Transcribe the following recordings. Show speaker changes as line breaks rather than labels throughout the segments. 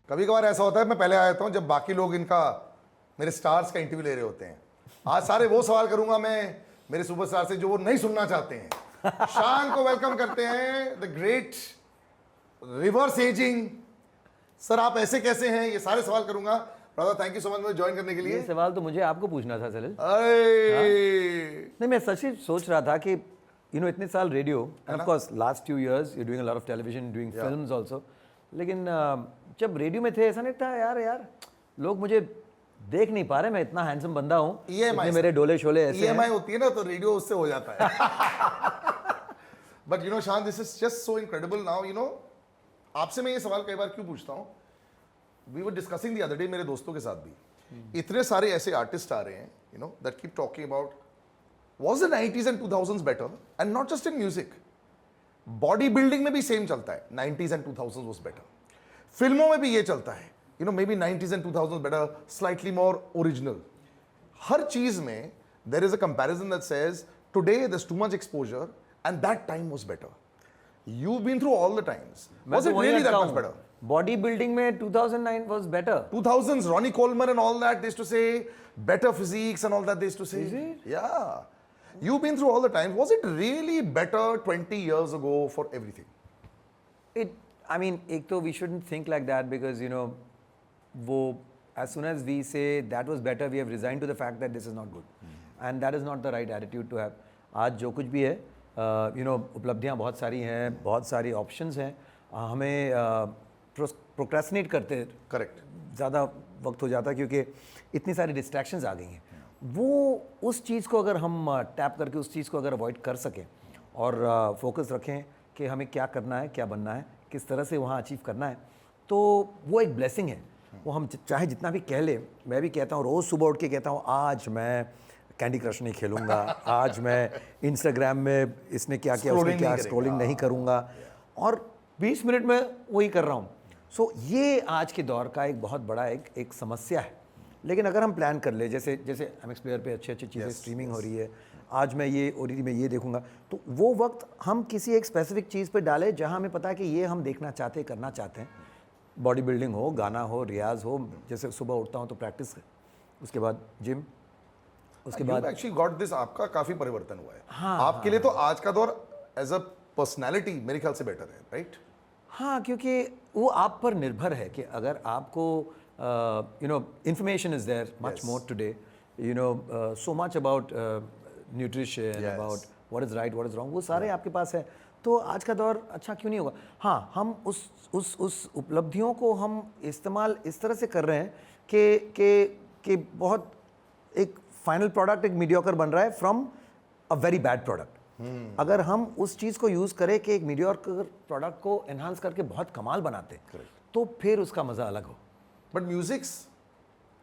कभी कभार ऐसा होता है मैं पहले आ जाता हूँ जब बाकी लोग इनका मेरे स्टार्स का इंटरव्यू ले रहे होते हैं। आज सारे वो सवाल करूंगा मैं मेरे सुपरस्टार से जो वो नहीं सुनना चाहते हैं। शान को वेलकम करते हैं, the great reverse ageing. Sir आप ऐसे कैसे हैं, ये सारे सवाल करूंगा। Brother thank you so much मुझे ज्वाइन करने के लिए।
ये सवाल तो मुझे आपको पूछना था सलिल।
नहीं
मैं सच ही सोच रहा था कि इतने साल radio, end of course last 2 years you doing a lot of television, doing films also, लेकिन जब रेडियो में थे ऐसा नहीं था यार लोग मुझे देख नहीं पा रहे, मैं इतना हैंडसम बंदा हूँ, इतने मेरे डोले शोले ऐसे हैं।
EMI होती है ना तो रेडियो उससे हो जाता है। But Shaan this is just so incredible now. आपसे मैं ये सवाल कई बार क्यों पूछता हूँ, we were discussing the other day मेरे दोस्तों के साथ भी, इतने सारे ऐसे आर्टिस्ट आ रहे हैं that keep talking about was the 90s and 2000s better, and not just in music, body building में भी सेम चलता है, 90s and 2000s was better, फिल्मों में भी ये चलता है, maybe 90s and 2000s better, slightly more original. हर चीज में there is a comparison that says today there's too much exposure and that time was better. You've been through all the times. Was it really that much better?
Body building में 2009 was better.
2000s, Ronnie Coleman and all that, they used to say better physiques and all that, they used to say.
Is it?
Yeah. You've been through all the time. Was it really better 20 years ago for everything?
एक तो we shouldn't think like that because वो as soon as we say that was better, we have resigned to the fact that this is not good, and that is not the right attitude to have. आज जो कुछ भी है, उपलब्धियाँ बहुत सारी हैं, बहुत सारी ऑप्शंस हैं, हमें प्रोक्रेस्टिनेट करते
करेक्ट
ज़्यादा वक्त हो जाता है क्योंकि इतनी सारी डिस्ट्रैक्शंस आ गई हैं। वो उस चीज़ को अगर हम टैप करके उस चीज़ को अगर अवॉइड कर सकें और फोकस रखें कि हमें क्या करना है, क्या बनना है, किस तरह से वहाँ अचीव करना है, तो वो एक ब्लेसिंग है। वो हम चाहे जितना भी कह ले, मैं भी कहता हूँ, रोज़ सुबह उठ के कहता हूँ आज मैं कैंडी क्रश नहीं खेलूँगा, आज मैं इंस्टाग्राम में इसने क्या किया उसने क्या स्क्रॉलिंग नहीं करूँगा, और 20 मिनट में वही कर रहा हूँ। सो ये आज के दौर का एक बहुत बड़ा एक समस्या है। लेकिन अगर हम प्लान कर ले, जैसे MX प्लेयर पे अच्छी चीज़ें स्ट्रीमिंग हो रही है, आज मैं ये OTT में ये देखूंगा, तो वो वक्त हम किसी एक स्पेसिफिक चीज़ पे डालें जहां हमें पता है कि ये हम देखना चाहते करना चाहते हैं। बॉडी बिल्डिंग हो, गाना हो, रियाज हो, जैसे सुबह उठता हूँ तो प्रैक्टिस, उसके बाद जिम, उसके बाद
एक्चुअली गॉट दिस। आपका काफ़ी परिवर्तन हुआ है।
हाँ,
आपके लिए तो आज का दौर एज अ पर्सनैलिटी मेरे ख्याल से बेटर है, राइट?
हाँ, क्योंकि वो आप पर निर्भर है कि अगर आपको information is there much more today, so much about nutrition, about what is right, what is wrong, वो सारे आपके पास है, तो आज का दौर अच्छा क्यों नहीं होगा। हाँ, हम उस उपलब्धियों को हम इस्तेमाल इस तरह से कर रहे हैं कि बहुत एक फाइनल प्रोडक्ट एक मीडियोकर बन रहा है from a very bad product. अगर हम उस चीज़ को यूज़ करें कि एक मीडियोकर प्रोडक्ट को एनहांस करके बहुत कमाल बनाते, तो फिर उसका मज़ा अलग हो।
But music's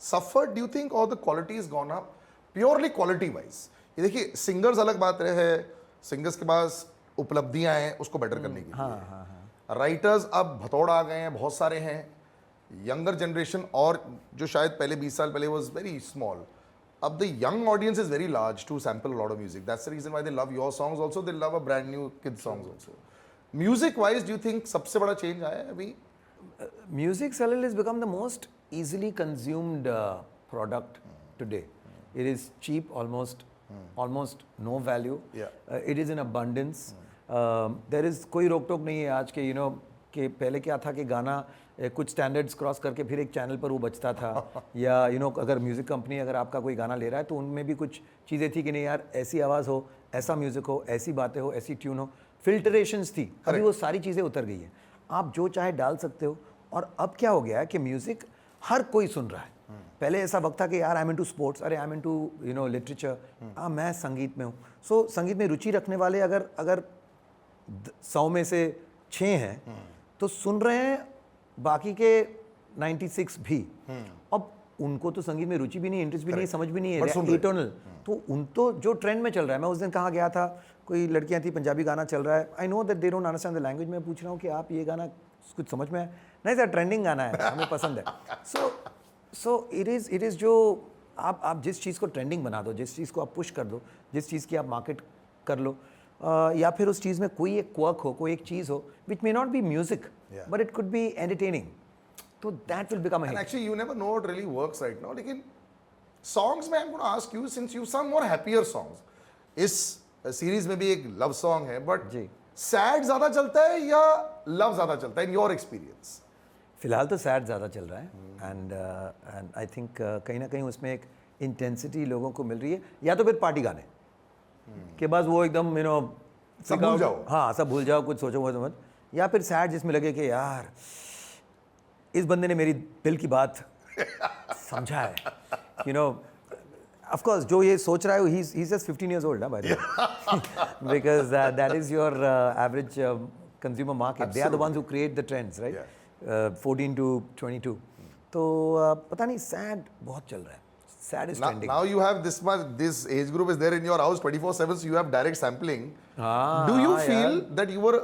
suffered, do you think, or the quality has gone up? Purely quality wise. ये देखिए, सिंगर्स अलग बात रहे है, सिंगर्स के पास उपलब्धियां हैं उसको बेटर करने की। राइटर्स अब भतोड़ आ गए हैं, बहुत सारे हैं। यंगर जनरेशन और जो शायद पहले 20 साल पहले was very small, अब the young audience is very large to sample a lot of music. That's the reason why they love your songs also, they love a brand new kid songs also. Music wise, do you think सबसे बड़ा change आया है अभी?
Music, Salil, has become the most easily consumed product today. It is cheap, almost no value. It is in abundance. There is कोई रोक टोक नहीं है आज के, कि पहले क्या था कि गाना कुछ स्टैंडर्ड्स क्रॉस करके फिर एक चैनल पर वो बजता था, या अगर म्यूज़िक कंपनी अगर आपका कोई गाना ले रहा है तो उनमें भी कुछ चीज़ें थी कि नहीं यार ऐसी आवाज़ हो, ऐसा म्यूज़िक हो, ऐसी बातें हो, ऐसी ट्यून हो, फिल्टरेशंस थी। अभी वो सारी चीज़ें उतर गई हैं, आप जो चाहे डाल सकते हो। और अब क्या हो गया है कि म्यूज़िक हर कोई सुन रहा है। पहले ऐसा वक्त था कि यार आई एम इनटू स्पोर्ट्स, अरे आई एम इनटू लिटरेचर, मैं संगीत में हूँ। सो संगीत में रुचि रखने वाले अगर 100 में से 6 हैं तो सुन रहे हैं बाकी के 96 भी। अब उनको तो संगीत में रुचि भी नहीं, इंटरेस्ट भी नहीं, समझ भी नहीं है, इटर्नल। तो उन तो जो ट्रेंड में चल रहा है, मैं उस दिन कहाँ गया था, कोई लड़कियाँ थी, पंजाबी गाना चल रहा है, I know that they don't understand the language. मैं पूछ रहा हूँ कि आप ये गाना कुछ समझ में आया? नहीं सर, ट्रेंडिंग गाना है, हमें पसंद है। सो इट इज़ जो आप जिस चीज़ को ट्रेंडिंग बना दो, जिस चीज़ को आप पुश कर दो, जिस चीज़ की आप मार्केट कर लो, या फिर उस चीज़ में कोई एक क्वर्क हो, कोई एक चीज़ हो which may not be music but it could be entertaining. तो that will become a
And
hit.
actually, you never know what really works right now. लेकिन songs में I'm going to ask you, since you sung more happier songs, इस series में भी एक love song है, but
ji.
Sad ज्यादा चलता है या लव ज्यादा चलता है इन योर एक्सपीरियंस?
फिलहाल तो सैड ज़्यादा चल रहा है एंड आई थिंक कहीं ना कहीं उसमें एक इंटेंसिटी लोगों को मिल रही है, या तो फिर पार्टी गाने के बाद वो एकदम
सब भूल जाओ.
हाँ सब भूल जाओ, कुछ सोचो मत, या फिर सैड जिसमें लगे कि यार इस बंदे ने मेरी दिल की बात समझा है, ऑफ कोर्स जो ये सोच रहा है he is just 15 years old, by the way, because that is your average consumer market. They are the ones who create the trends, right? 14 to 22. तो पता नहीं, सैड बहुत चल रहा है, sad is trending.
Now you have this age group is there in your house 24/7, so you have direct sampling.
हाँ,
Do you
हाँ,
feel
यार.
that you were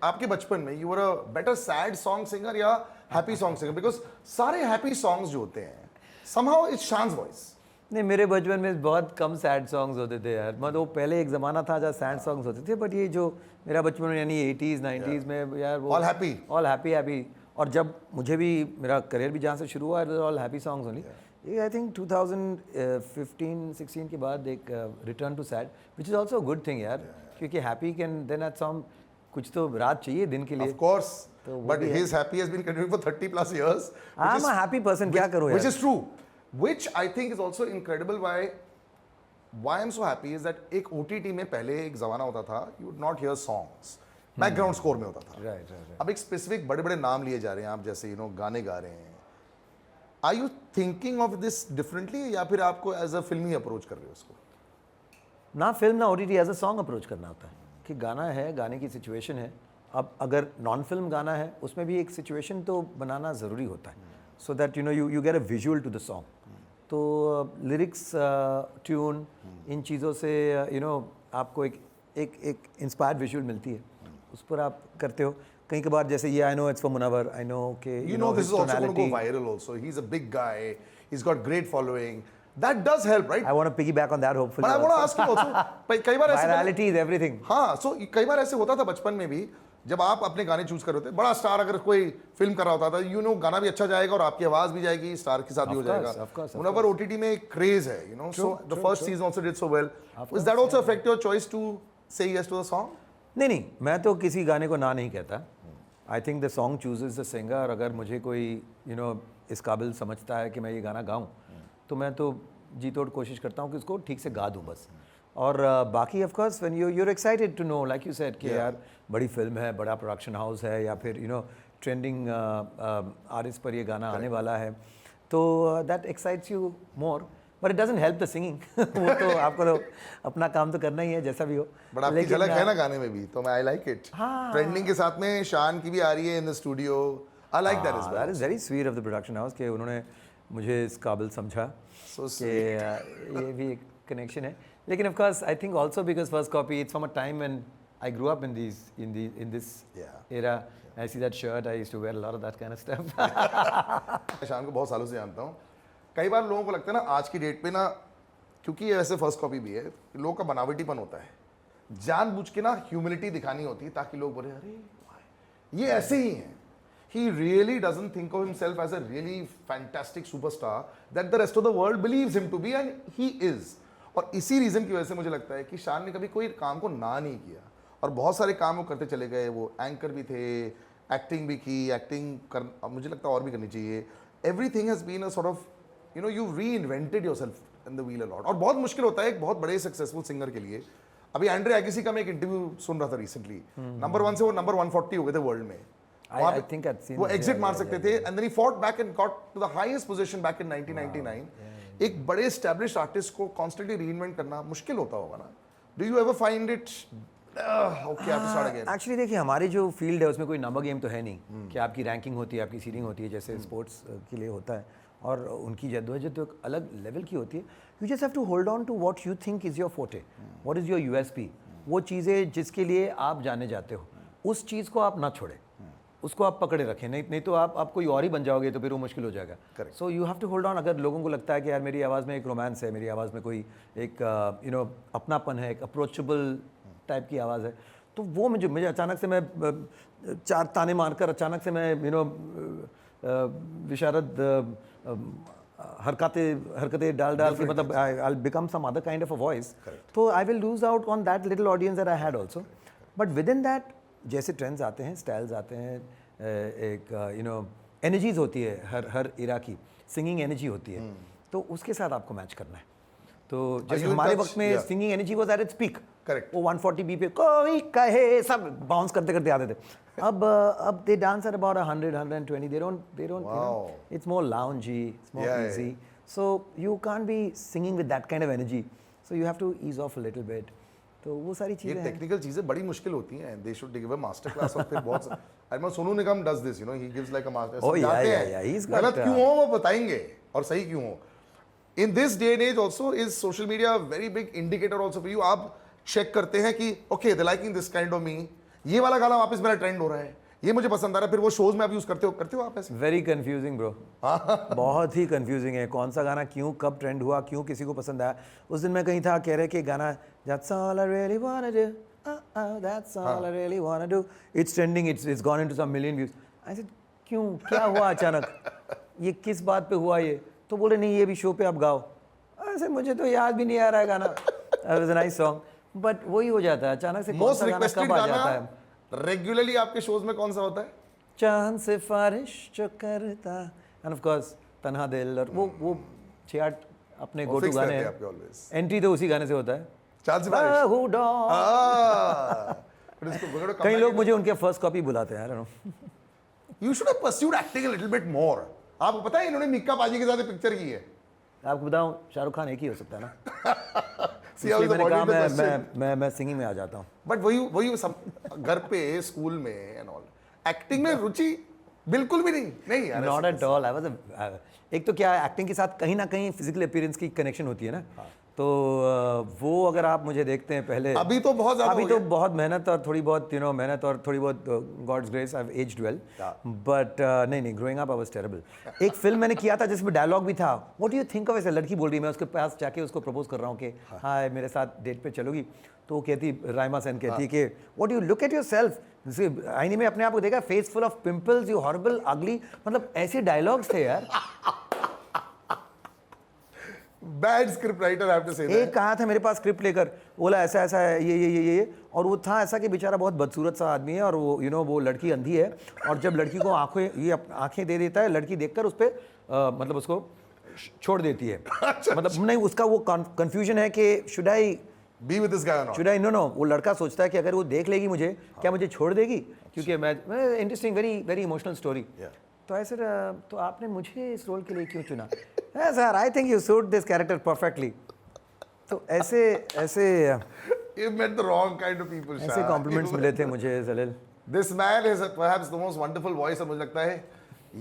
आपके बचपन में you were a better sad song singer या happy song singer? Because सारे happy songs जो होते हैं somehow it's Shaan's voice.
नहीं, मेरे बचपन में बहुत कम सैड सॉन्ग्स होते थे यार. मतलब वो पहले एक ज़माना था जहाँ सैड सॉन्ग्स होते थे, बट ये जो मेरा बचपन में यानी 80s 90s में यार वो
All happy.
All happy. और जब मुझे भी मेरा करियर भी जहाँ से शुरू हुआ, ऑल हैप्पी सॉन्ग्स ओनली. ये आई थिंक 2015-16 के बाद एक return to sad, which is also good thing यार, क्योंकि happy can then at some कुछ तो रात चाहिए दिन के लिए.
Of course.
तो वो
But
भी है.
his happy has been continuing for 30+ years.
I am a happy person, क्या करूँ
Which
यार.
is true. Which I think is also incredible. Why I'm so happy is that एक OTT में पहले एक ज़माना होता था, you would not hear songs. Background score में होता था.
राइट.
अब एक स्पेसिफिक बड़े बड़े नाम लिए जा रहे हैं, आप जैसे गाने गा रहे हैं. Are you thinking of this differently या फिर आपको एज अ फिल्मी अप्रोच कर रहे हो उसको?
ना फिल्म ना OTT, as a song approach करना होता है कि गाना है, गाने की सिचुएशन है. अब अगर नॉन फिल्म गाना है उसमें भी एक सिचुएशन तो बनाना ज़रूरी होता है, so that you get a visual to the song. तो लिरिक्स, ट्यून, इन चीज़ों से आपको एक इंस्पायर्ड विजुअल मिलती है, उस पर आप करते हो. कई कबार जैसे ये I know it's for Munawar, I know के
You know this is also going to go viral also. He's a big guy. He's got great following. That does help, right?
I want to piggyback on that hopefully.
But I want to ask you also. कई बार ऐसे
virality is everything.
हाँ, so कई बार ऐसे होता था बचपन में भी, जब आप अपने गाने चूज कर रहे होते, बड़ा स्टार अगर कोई फिल्म कर रहा होता था, गाना भी अच्छा जाएगा और आपकी आवाज भी जाएगी, स्टार के साथ भी हो जाएगा. मुनव्वर OTT में एक क्रेज है, so the first season also did so well. Does that also affect your choice to say yes to the song?
नहीं, मैं तो किसी गाने को ना नहीं कहता. I think the song chooses the singer. अगर मुझे कोई इस काबिल समझता है कि मैं ये गाना गाऊं, तो मैं तो जी तोड़ कोशिश करता हूं कि उसको ठीक से गा दूं बस. और बाकी of course when you're excited to know, like you said, कि यार बड़ी फिल्म है, बड़ा प्रोडक्शन हाउस है, या फिर ट्रेंडिंग आर्टिस्ट पर ये गाना आने वाला है, तो that excites you more. But it doesn't help the singing. वो तो आपको तो अपना काम तो करना ही है जैसा भी हो.
बट आपकी झलक है ना गाने में भी, तो मैं आई लाइक इट.
हाँ.
ट्रेंडिंग के साथ में शान की भी आ रही है in the studio. I like that is
that is very sweet of the production house कि उन्होंने मुझे इस काबिल समझा कि ये भी एक कनेक्शन है. लेकिन of course I think also because first copy it's from a time when I grew up in this era. I see that shirt, I used to wear a lot of that kind of stuff.
Shaan को बहुत सालों से जानता हूँ. कई बार लोगों को लगता है ना आज की डेट पे ना, क्योंकि ये ऐसे फर्स्ट कॉपी भी है, लोगों का बनावटीपन होता है, जानबूझ के ना ह्यूमिलिटी दिखानी होती है ताकि लोग बोले अरे ये ऐसे ही हैं. He really doesn't think of himself as a really fantastic superstar that the rest of the world believes him to be, and he is. और इसी रीज़न की वजह से मुझे लगता है कि शान ने कभी कोई काम को ना नहीं किया और बहुत सारे काम वो करते चले गए. वो एंकर भी थे, एक्टिंग भी की, एक्टिंग कर मुझे लगता है और भी करनी चाहिए. Everything has been a sort of you reinvented yourself in the wheel a lot. और बहुत मुश्किल होता है एक बहुत बड़े सक्सेसफुल सिंगर के लिए. अभी एंड्रे एगसी का मैं एक इंटरव्यू सुन रहा था रिसेंटली. नंबर 1 से वो नंबर 140 हो गए थे वर्ल्ड में.
I think I've seen
वो
that.
एग्जिट मार सकते थे and then he fought back and got to the highest position back in 1999. एक बड़े एस्टैब्लिश्ड आर्टिस्ट को कॉन्स्टेंटली रीइन्वेंट करना मुश्किल होता होगा ना. Do you ever find it okay I have to start again?
Actually देखिए, हमारी जो फील्ड है उसमें कोई नंबर गेम तो है नहीं कि आपकी रैंकिंग होती है, आपकी सीडिंग होती है, जैसे स्पोर्ट्स के लिए होता है. और उनकी जद्दोजहद तो एक अलग लेवल की होती है. You just have to hold on to what you think is your forte, what is your USP. वो चीज़ें जिसके लिए आप जाने जाते हो, उस चीज़ को आप ना छोड़ें, उसको आप पकड़े रखें. नहीं तो आप कोई और ही बन जाओगे तो फिर वो मुश्किल हो जाएगा. So you have to hold on. अगर लोगों को लगता है कि यार मेरी आवाज़ में एक रोमांस है, मेरी आवाज़ में कोई एक अपनापन है, एक अप्रोचेबल टाइप की आवाज़ है, तो वो मुझे अचानक से मैं 4 ताने मारकर अचानक से मैं विशारद हरकतें डाल के मतलब I'll become some other kind of a voice. तो I will lose out on that little audience that I had also. But within that जैसे ट्रेंड्स आते हैं, स्टाइल्स आते हैं, एक एनर्जीज होती है हर इरा की, सिंगिंग एनर्जी होती है, तो उसके साथ आपको मैच करना है. तो जैसे हमारे वक्त में singing energy was at its peak.
Correct.
वो 140 बी पे कोई कहे सब बाउंस करते करते आते थे. अब they dance at about 100, 120. They don't
Wow.
it's more loungy, it's more
Yeah,
easy.
yeah.
So you can't be singing with that kind of energy. So you have to ease off a little bit. तो वो सारी
ये
चीजें हैं.
Technical चीजें बड़ी मुश्किल होती हैं. They should give a master class. और फिर बहुत I know Sonu Nigam does this, you know, he gives like a master.
Oh, yeah. He's got,
गलत क्यों हो वो बताएंगे और सही क्यों हो. In this day and age also is social media very big indicator also for you. आप चेक करते हैं कि okay they liking this kind of me, ये वाला गाना वापस मेरा ट्रेंड हो रहा है, ये मुझे पसंद आ रहा है, फिर वो शोज में आप यूज करते हो आप ऐसे.
Very confusing bro. बहुत ही कंफ्यूजिंग है. कौन सा गाना क्यों कब ट्रेंड हुआ, क्यों किसी को पसंद आया. उस दिन मैं कहीं था, कह रहे कि गाना That's all I really wanna do, that's all I really wanna do, it's trending, it's gone into some million views. I said क्यों, क्या हुआ अचानक, ये किस बात पे हुआ ये. तो बोले नहीं ये भी शो पे आप गाओ. ऐसे मुझे तो याद भी नहीं आ रहा है गाना. It was a nice song, but वही हो जाता है अचानक से. कौन सा गाना कब आ जाता है.
रेगुलरली आपके शोज में कौन सा होता है.
चांद से फारिश जो करता, एंड ऑफ कोर्स तन्हा दिल, और वो 6-8 अपने गो टू गाने हैं. एंट्री तो उसी गाने से होता है.
चांद से फारिश.
कई लोग मुझे उनके फर्स्ट कॉपी बुलाते हैं. I don't know.
You should have pursued acting a little bit more. आपको पता है इन्होंने मिक्का पाजी के साथ पिक्चर की है.
आपको बताऊं शाहरुख खान एक ही हो सकता है ना.
See how the
मैंने
body
कहा
of the question.
मैं सिंगिंग में आ जाता हूँ.
बट वही सब घर पे स्कूल में एंड ऑल एक्टिंग में रुचि बिल्कुल भी नहीं यार.
Not at all. I was एक तो क्या एक्टिंग के साथ कहीं ना कहीं फिजिकल अपीयरेंस की कनेक्शन होती है ना. तो वो अगर आप मुझे देखते हैं पहले,
अभी तो बहुत ज्यादा,
अभी तो बहुत मेहनत और थोड़ी बहुत मेहनत और थोड़ी बहुत God's grace, I have aged well. But नहीं growing up I was terrible. एक फिल्म मैंने किया था जिसमें डायलॉग भी था. What do you think of, ऐसे लड़की बोल रही, मैं उसके पास जाके उसको प्रपोज कर रहा हूँ कि हाय मेरे साथ डेट पे चलोगी. तो वो कहती, राइमा सेन कहती कि what you look at yourself, जैसे आईने में अपने आप को देखा, face full of pimples, you horrible ugly. मतलब ऐसे डायलॉग्स थे यार.
Bad script writer, I have to say that.
एक कहा था मेरे पास स्क्रिप्ट लेकर, बोला ऐसा ऐसा है ये, और वो था ऐसा कि बेचारा बहुत बदसूरत सा आदमी है, और वो वो लड़की अंधी है, और जब लड़की को आंखें दे देता है, लड़की देखकर उस पर मतलब उसको छोड़ देती है. मतलब नहीं, उसका वो कंफ्यूजन है कि should I
be with this guy और नॉट.
Should I. नो वो लड़का सोचता है कि अगर वो देख लेगी मुझे, क्या मुझे छोड़ देगी, क्योंकि मैं इंटरेस्टिंग, वेरी इमोशनल स्टोरी. तो ऐसे तो आपने मुझे इस रोल के लिए क्यों चुना. Sir I think you suit this character perfectly. तो ऐसे
You met the wrong kind of people.
ऐसे कॉम्प्लीमेंट्स मिले थे मुझे सलील.
This man is perhaps the most wonderful voice. और मुझे लगता है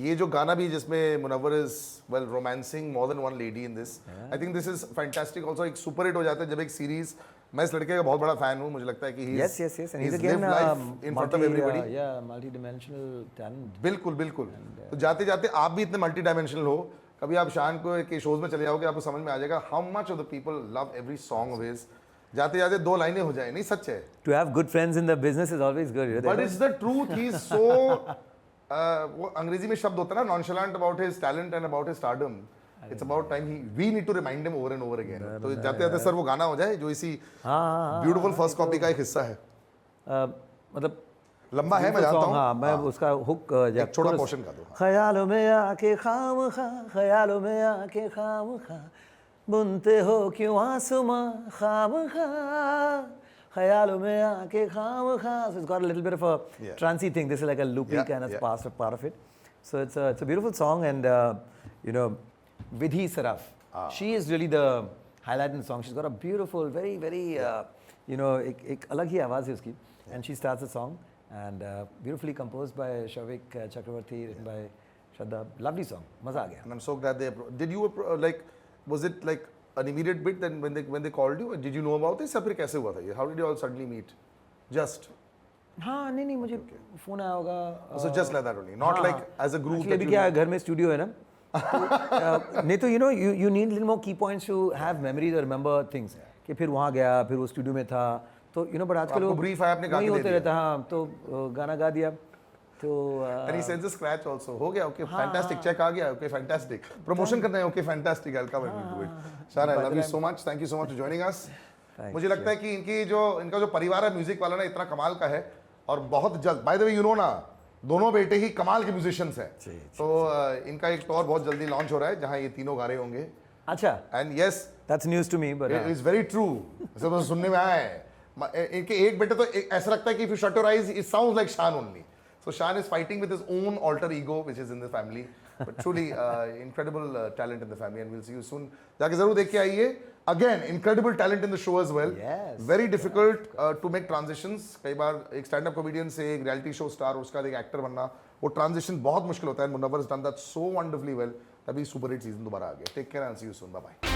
ये जो गाना भी जिसमें Munawwar is well romancing more than one lady in this. I think this is fantastic. Also एक सुपर हिट हो जाता है जब एक सीरीज. मैं इस लड़के का बहुत बड़ा फैन हूँ. मुझे लगता है कि
yes and he's again
in front of everybody.
multi-dimensional talent.
बिल्कुल. तो जाते जाते आप भी इतने मल्टी डायमेंशनल हो, कभी आप शान को के शोज में चले जाओगे, आपको समझ में आ जाएगा how much of the people love every song of his. जाते जाते 2 लाइनें हो जाए. नहीं सच है.
To have good friends in the business is always good.
But it's the truth. He is so वो अंग्रेजी में शब्द होता है ना, nonchalant about his talent and about his stardom. It's about time we need to remind him over and over again. तो जाते जाते सर वो गाना हो जाए जो इसी ब्यूटीफुल फर्स्ट कॉपी का एक हिस्सा है.
मतलब
लंबा है, मैं जानता हूँ.
हाँ, मैं उसका हुक
एक छोटा पोर्शन का दो.
ख्यालों में आके खामखा, ख्यालों में आके खामखा, बुनते हो क्यों आसमां खामखा, ख्यालों में आके खामखा. So it's got a little bit of a trancey thing. This is like a loopy kind of part of it. So it's a beautiful song, and Vidhi Saraf, she is really the highlight in the song. She's got a beautiful, very एक अलग ही आवाज़ है उसकी. And she starts the song, and beautifully composed by Shavik Chakravarti, written by Shraddha. Lovely song. मजा आ गया.
And I'm so glad they did you like, was it like an immediate bit then when they called you? Did you know about this? या फिर कैसे हुआ था ये? How did you all suddenly meet? Just.
हाँ नहीं मुझे phone आया होगा.
So just like that only, not like as a group.
अभी क्या घर में स्टूडियो है ना. नहीं तो you need little more key points to have memories or remember things. कि फिर वहाँ गया, फिर वो स्टूडियो में था, तो बट आजकल वो
ब्रीफ है आपने गा के
होते रहता. हाँ, तो गाना गा दिया. तो
And he sends a scratch also. हो गया, okay, fantastic. Check आ गया, okay, fantastic. Promotion करना है, okay, fantastic. I'll come and we'll do it. Shan, I love you so much. Thank you so much for joining us. मुझे लगता है कि इनका जो परिवार है म्यूजिक वाला ना इतना कमाल का है और बहुत जल्द, by the way you know ना, दोनों बेटे ही कमाल के म्यूजिशियंस हैं। तो इनका एक टूर बहुत जल्दी लॉन्च हो रहा है जहां ये तीनों गा रहे होंगे।
अच्छा,
and yes,
that's news to me, but
it is very true. ऐसा मुझे सुनने में आया है। इनके एक बेटे तो ऐसा लगता है कि if you shut your eyes it sounds like शान only. So Shan is fighting with his own alter ego, which is in the family. But truly incredible talent in the family, and we'll see you soon. जाके जरूर देख के आइए. Again, incredible talent in the show as well.
Yes.
Very difficult to make transitions. कई बार एक stand-up comedian से एक reality show star और उसका एक actor बनना, वो transition बहुत मुश्किल होता है. Munawar has done that so wonderfully well. तभी super hit season दोबारा आ गया. Take care and see you soon. Bye bye.